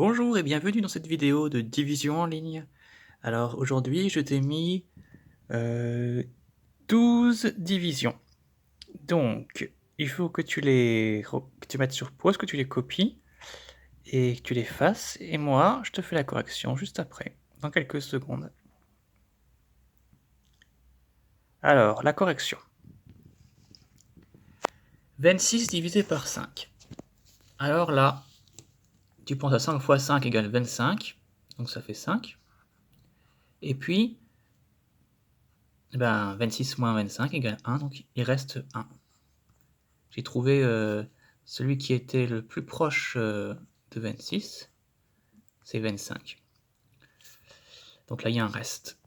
Bonjour et bienvenue dans cette vidéo de division en ligne. Alors aujourd'hui je t'ai mis 12 divisions. Donc il faut que que tu mettes sur pause, que tu les copies et que tu les fasses. Et moi je te fais la correction juste après, dans quelques secondes. Alors la correction. 26 divisé par 5. Alors là, tu penses à 5 fois 5 égale 25, donc ça fait 5. Et puis, 26 moins 25 égale 1, donc il reste 1. J'ai trouvé celui qui était le plus proche de 26, c'est 25. Donc là, il y a un reste.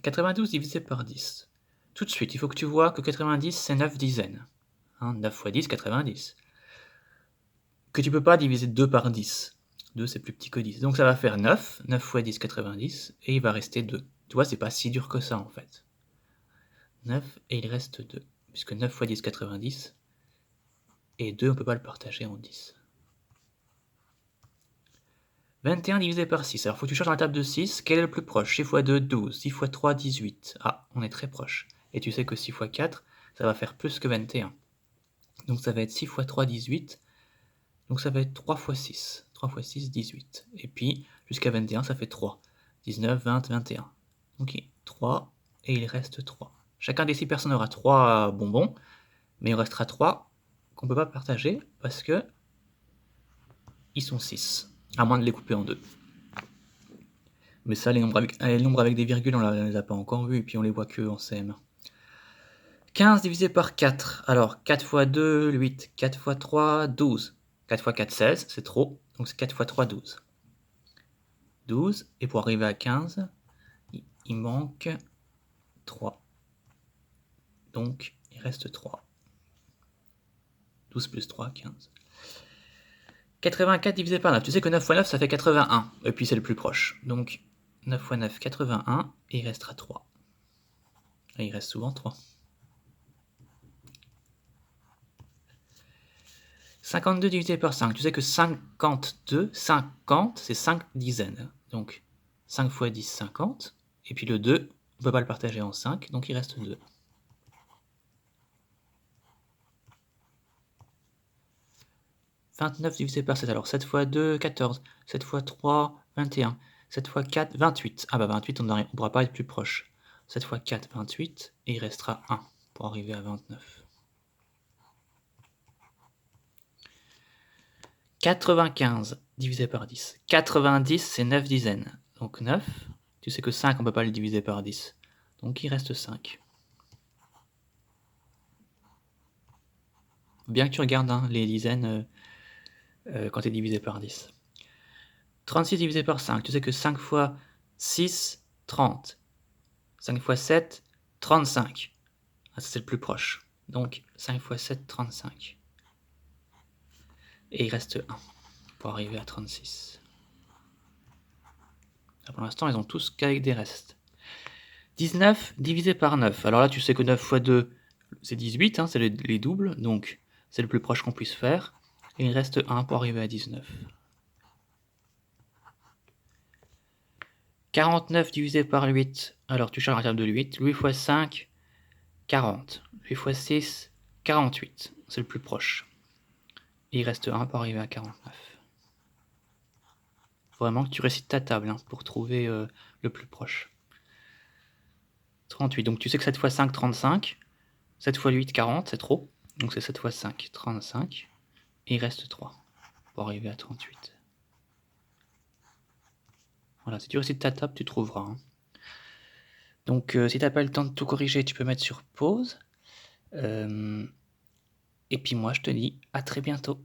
92 divisé par 10. Tout de suite, il faut que tu vois que 90, c'est 9 dizaines. 9 fois 10, 90. Que tu ne peux pas diviser 2 par 10. 2, c'est plus petit que 10. Donc ça va faire 9. 9 fois 10, 90. Et il va rester 2. Tu vois, c'est pas si dur que ça, en fait. 9 et il reste 2. Puisque 9 fois 10, 90. Et 2, on ne peut pas le partager en 10. 21 divisé par 6. Alors, il faut que tu cherches dans la table de 6. Quel est le plus proche? 6 fois 2, 12. 6 fois 3, 18. Ah, on est très proche. Et tu sais que 6 fois 4, ça va faire plus que 21. Donc, ça va être 6 fois 3, 18. Donc, ça va être 3 fois 6. 3 fois 6, 18. Et puis, jusqu'à 21, ça fait 3. 19, 20, 21. Ok, 3. Et il reste 3. Chacun des 6 personnes aura 3 bonbons. Mais il restera 3 qu'on ne peut pas partager parce que ils sont 6. À moins de les couper en deux. Mais ça, les nombres avec des virgules, on ne les a pas encore vus, et puis on les voit que en CM1. 15 divisé par 4. Alors, 4 fois 2, 8. 4 fois 3, 12. 4 fois 4, 16, c'est trop. Donc c'est 4 fois 3, 12. 12, et pour arriver à 15, il manque 3. Donc, il reste 3. 12 plus 3, 15. 84 divisé par 9. Tu sais que 9 fois 9, ça fait 81. Et puis c'est le plus proche. Donc, 9 fois 9, 81, et il restera 3. Et il reste souvent 3. 52 divisé par 5. Tu sais que 52, 50, c'est 5 dizaines. Donc, 5 fois 10, 50. Et puis le 2, on ne peut pas le partager en 5, donc il reste 2. 29 divisé par 7. Alors, 7 fois 2, 14. 7 fois 3, 21. 7 fois 4, 28. Ah bah 28, on ne pourra pas être plus proche. 7 fois 4, 28. Et il restera 1 pour arriver à 29. 95 divisé par 10. 90, c'est 9 dizaines. Donc 9. Tu sais que 5, on ne peut pas le diviser par 10. Donc il reste 5. Bien que tu regardes les dizaines quand tu es divisé par 10. 36 divisé par 5. Tu sais que 5 fois 6, 30. 5 fois 7, 35. Ah, ça c'est le plus proche. Donc 5 fois 7, 35. Et il reste 1 pour arriver à 36. Là, pour l'instant, ils ont tous qu'avec des restes. 19 divisé par 9. Alors là, tu sais que 9 fois 2, c'est 18, c'est les doubles, donc c'est le plus proche qu'on puisse faire. Et il reste 1 pour arriver à 19. 49 divisé par 8. Alors tu charges la table de 8. 8 fois 5, 40. 8 fois 6, 48. C'est le plus proche. Et il reste 1 pour arriver à 49. Faut vraiment que tu récites ta table pour trouver le plus proche. 38. Donc tu sais que 7 fois 5, 35. 7 fois 8, 40. C'est trop. Donc c'est 7 fois 5, 35. Et il reste 3 pour arriver à 38. Voilà, si tu récites ta table, tu trouveras. Donc si tu n'as pas le temps de tout corriger, tu peux mettre sur pause. Et puis moi, je te dis à très bientôt.